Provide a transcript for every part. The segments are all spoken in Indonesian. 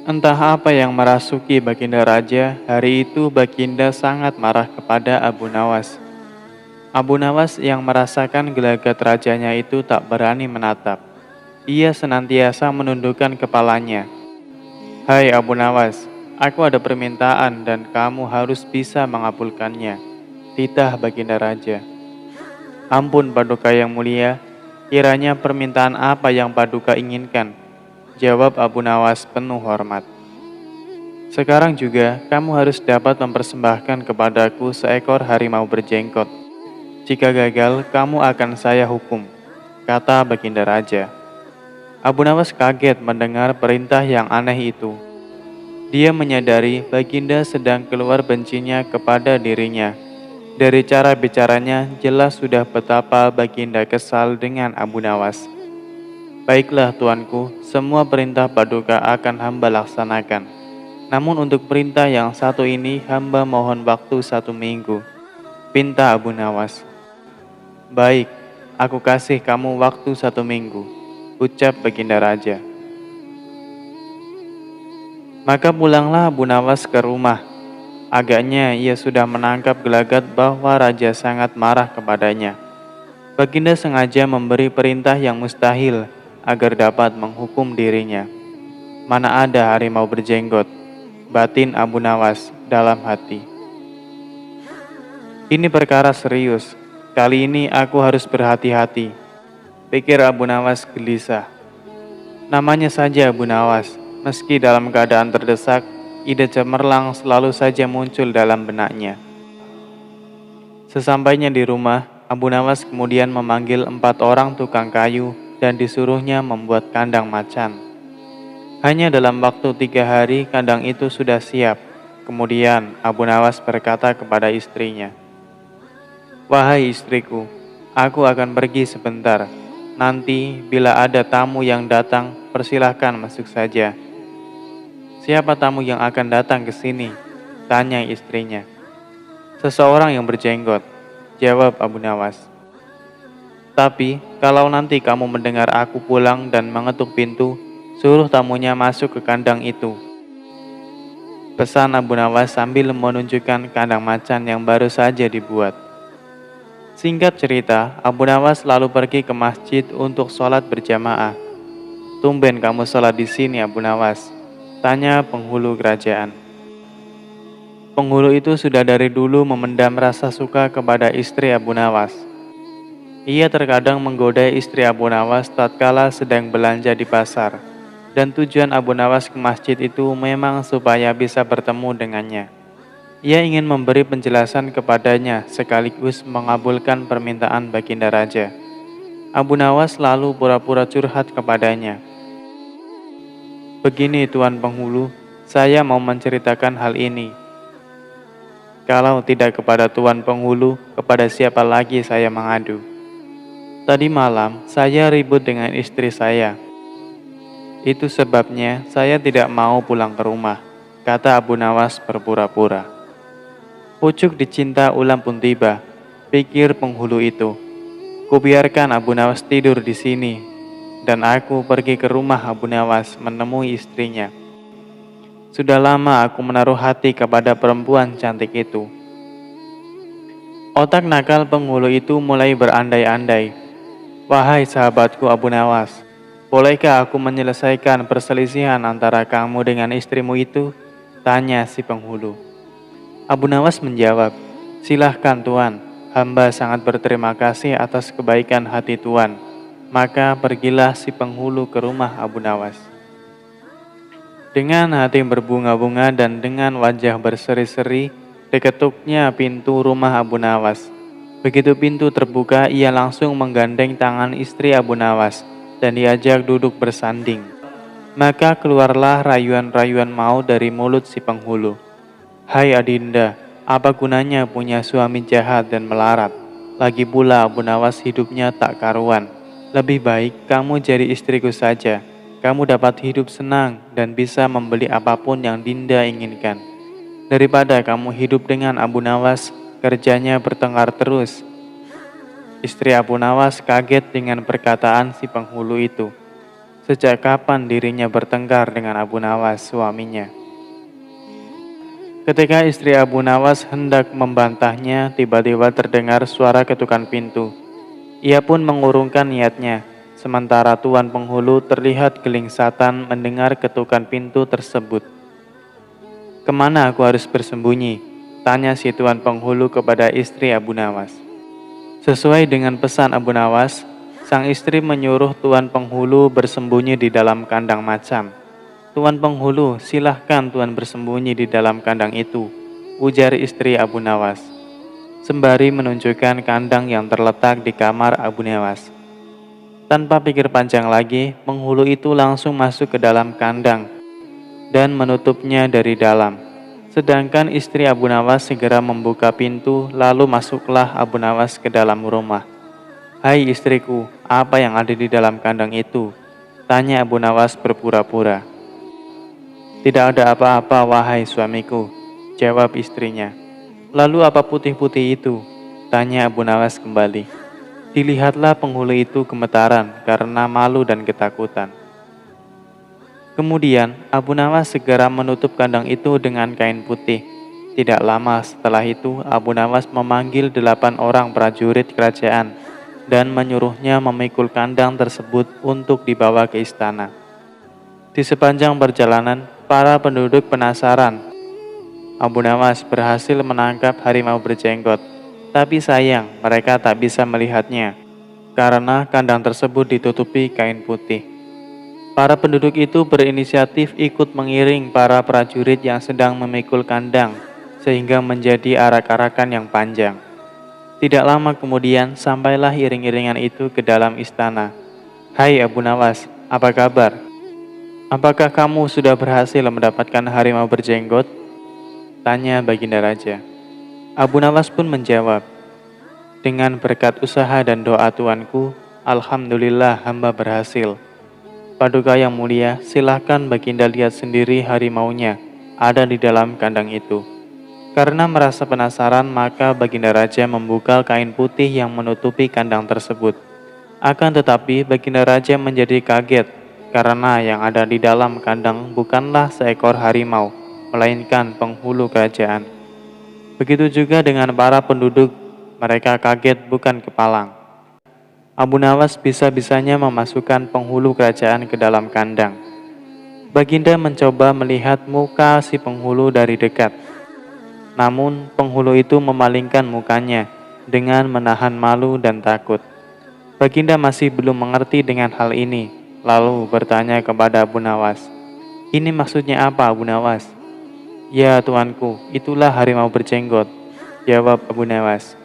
Entah apa yang merasuki Baginda Raja, hari itu Baginda sangat marah kepada Abu Nawas. Abu Nawas yang merasakan gelagat rajanya itu tak berani menatap. Ia senantiasa menundukkan kepalanya. Hai Abu Nawas, aku ada permintaan dan kamu harus bisa mengabulkannya. Titah Baginda Raja. Ampun Paduka yang mulia, kiranya permintaan apa yang Paduka inginkan? Jawab Abu Nawas penuh hormat. Sekarang juga kamu harus dapat mempersembahkan kepadaku seekor harimau berjenggot. Jika gagal, kamu akan saya hukum, kata Baginda Raja. Abu Nawas kaget mendengar perintah yang aneh itu. Dia menyadari Baginda sedang keluar bencinya kepada dirinya. Dari cara bicaranya, jelas sudah betapa Baginda kesal dengan Abu Nawas. Baiklah tuanku, semua perintah Paduka akan hamba laksanakan. Namun untuk perintah yang satu ini, hamba mohon waktu 1 minggu, pinta Abu Nawas. Baik, aku kasih kamu waktu 1 minggu, ucap Baginda Raja. Maka pulanglah Abu Nawas ke rumah. Agaknya ia sudah menangkap gelagat bahwa Raja sangat marah kepadanya. Baginda sengaja memberi perintah yang mustahil agar dapat menghukum dirinya. Mana ada harimau berjenggot, batin Abu Nawas dalam hati. Ini perkara serius, kali ini aku harus berhati-hati, pikir Abu Nawas gelisah. Namanya saja Abu Nawas, meski dalam keadaan terdesak, ide cemerlang selalu saja muncul dalam benaknya. Sesampainya di rumah, Abu Nawas kemudian memanggil 4 orang tukang kayu dan disuruhnya membuat kandang macan. Hanya dalam waktu 3 hari kandang itu sudah siap. Kemudian Abu Nawas berkata kepada istrinya, "Wahai istriku, aku akan pergi sebentar. Nanti bila ada tamu yang datang, persilahkan masuk saja." "Siapa tamu yang akan datang ke sini?" tanya istrinya. "Seseorang yang berjenggot," jawab Abu Nawas. "Tapi kalau nanti kamu mendengar aku pulang dan mengetuk pintu, suruh tamunya masuk ke kandang itu," pesan Abu Nawas sambil menunjukkan kandang macan yang baru saja dibuat. Singkat cerita, Abu Nawas lalu pergi ke masjid untuk sholat berjamaah. "Tumben kamu sholat di sini, Abu Nawas?" tanya penghulu kerajaan. Penghulu itu sudah dari dulu memendam rasa suka kepada istri Abu Nawas. Ia terkadang menggoda istri Abu Nawas tatkala sedang belanja di pasar, dan tujuan Abu Nawas ke masjid itu memang supaya bisa bertemu dengannya. Ia ingin memberi penjelasan kepadanya sekaligus mengabulkan permintaan Baginda Raja. Abu Nawas lalu pura-pura curhat kepadanya. "Begini Tuan Penghulu, saya mau menceritakan hal ini. Kalau tidak kepada Tuan Penghulu, kepada siapa lagi saya mengadu? Tadi malam saya ribut dengan istri saya. Itu sebabnya saya tidak mau pulang ke rumah," kata Abu Nawas berpura-pura. Pucuk dicinta ulam pun tiba, pikir penghulu itu. Kubiarkan Abu Nawas tidur di sini, dan aku pergi ke rumah Abu Nawas menemui istrinya. Sudah lama aku menaruh hati kepada perempuan cantik itu. Otak nakal penghulu itu mulai berandai-andai. "Wahai sahabatku Abu Nawas, bolehkah aku menyelesaikan perselisihan antara kamu dengan istrimu itu?" tanya si penghulu. Abu Nawas menjawab, "Silahkan Tuan, hamba sangat berterima kasih atas kebaikan hati Tuan." Maka pergilah si penghulu ke rumah Abu Nawas. Dengan hati berbunga-bunga dan dengan wajah berseri-seri, diketuknya pintu rumah Abu Nawas. Begitu pintu terbuka, ia langsung menggandeng tangan istri Abu Nawas dan diajak duduk bersanding. Maka keluarlah rayuan-rayuan maut dari mulut si penghulu. "Hai Adinda, apa gunanya punya suami jahat dan melarat? Lagi pula Abu Nawas hidupnya tak karuan. Lebih baik kamu jadi istriku saja. Kamu dapat hidup senang dan bisa membeli apapun yang Dinda inginkan. Daripada kamu hidup dengan Abu Nawas, kerjanya bertengkar terus." Istri Abu Nawas kaget dengan perkataan si penghulu itu. Sejak kapan dirinya bertengkar dengan Abu Nawas, suaminya? Ketika istri Abu Nawas hendak membantahnya, tiba-tiba terdengar suara ketukan pintu. Ia pun mengurungkan niatnya, sementara Tuan Penghulu terlihat gelingsatan mendengar ketukan pintu tersebut. "Kemana aku harus bersembunyi?" tanya si Tuan Penghulu kepada istri Abu Nawas. Sesuai dengan pesan Abu Nawas, sang istri menyuruh Tuan Penghulu bersembunyi di dalam kandang macan. "Tuan Penghulu, silahkan Tuan bersembunyi di dalam kandang itu," ujar istri Abu Nawas, sembari menunjukkan kandang yang terletak di kamar Abu Nawas. Tanpa pikir panjang lagi, penghulu itu langsung masuk ke dalam kandang dan menutupnya dari dalam. Sedangkan istri Abu Nawas segera membuka pintu, lalu masuklah Abu Nawas ke dalam rumah. "Hai istriku, apa yang ada di dalam kandang itu?" tanya Abu Nawas berpura-pura. "Tidak ada apa-apa, wahai suamiku," jawab istrinya. "Lalu apa putih-putih itu?" tanya Abu Nawas kembali. Dilihatlah penghulu itu gemetaran karena malu dan ketakutan. Kemudian Abu Nawas segera menutup kandang itu dengan kain putih. Tidak lama setelah itu, Abu Nawas memanggil 8 orang prajurit kerajaan dan menyuruhnya memikul kandang tersebut untuk dibawa ke istana. Di sepanjang perjalanan, para penduduk penasaran. Abu Nawas berhasil menangkap harimau berjenggot, tapi sayang mereka tak bisa melihatnya karena kandang tersebut ditutupi kain putih. Para penduduk itu berinisiatif ikut mengiring para prajurit yang sedang memikul kandang sehingga menjadi arak-arakan yang panjang. Tidak lama kemudian sampailah iring-iringan itu ke dalam istana. "Hai Abu Nawas, apa kabar? Apakah kamu sudah berhasil mendapatkan harimau berjenggot?" tanya Baginda Raja. Abu Nawas pun menjawab, "Dengan berkat usaha dan doa tuanku, alhamdulillah hamba berhasil. Paduka yang mulia, silahkan Baginda lihat sendiri harimaunya ada di dalam kandang itu." Karena merasa penasaran, maka Baginda Raja membuka kain putih yang menutupi kandang tersebut. Akan tetapi Baginda Raja menjadi kaget karena yang ada di dalam kandang bukanlah seekor harimau, melainkan penghulu kerajaan. Begitu juga dengan para penduduk, mereka kaget bukan kepalang. Abu Nawas bisa-bisanya memasukkan penghulu kerajaan ke dalam kandang. Baginda mencoba melihat muka si penghulu dari dekat. Namun penghulu itu memalingkan mukanya dengan menahan malu dan takut. Baginda masih belum mengerti dengan hal ini, lalu bertanya kepada Abu Nawas, "Ini maksudnya apa, Abu Nawas?" "Ya tuanku, itulah harimau berjenggot," jawab Abu Nawas.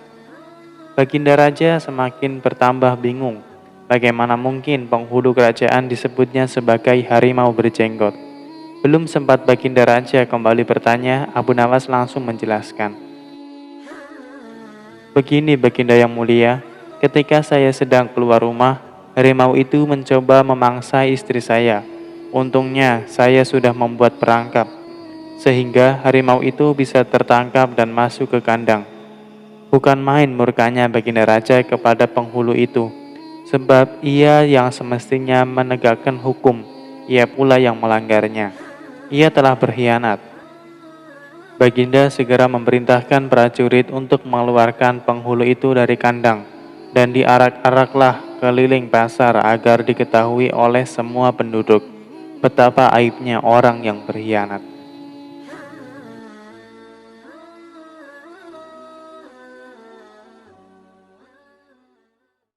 Baginda Raja semakin bertambah bingung. Bagaimana mungkin penghulu kerajaan disebutnya sebagai harimau berjenggot? Belum sempat Baginda Raja kembali bertanya, Abu Nawas langsung menjelaskan. "Begini Baginda yang mulia, ketika saya sedang keluar rumah, harimau itu mencoba memangsa istri saya. Untungnya saya sudah membuat perangkap, sehingga harimau itu bisa tertangkap dan masuk ke kandang." Bukan main murkanya Baginda Raja kepada penghulu itu, sebab ia yang semestinya menegakkan hukum, ia pula yang melanggarnya. Ia telah berkhianat. Baginda segera memerintahkan prajurit untuk mengeluarkan penghulu itu dari kandang, dan diarak-araklah keliling pasar agar diketahui oleh semua penduduk betapa aibnya orang yang berkhianat.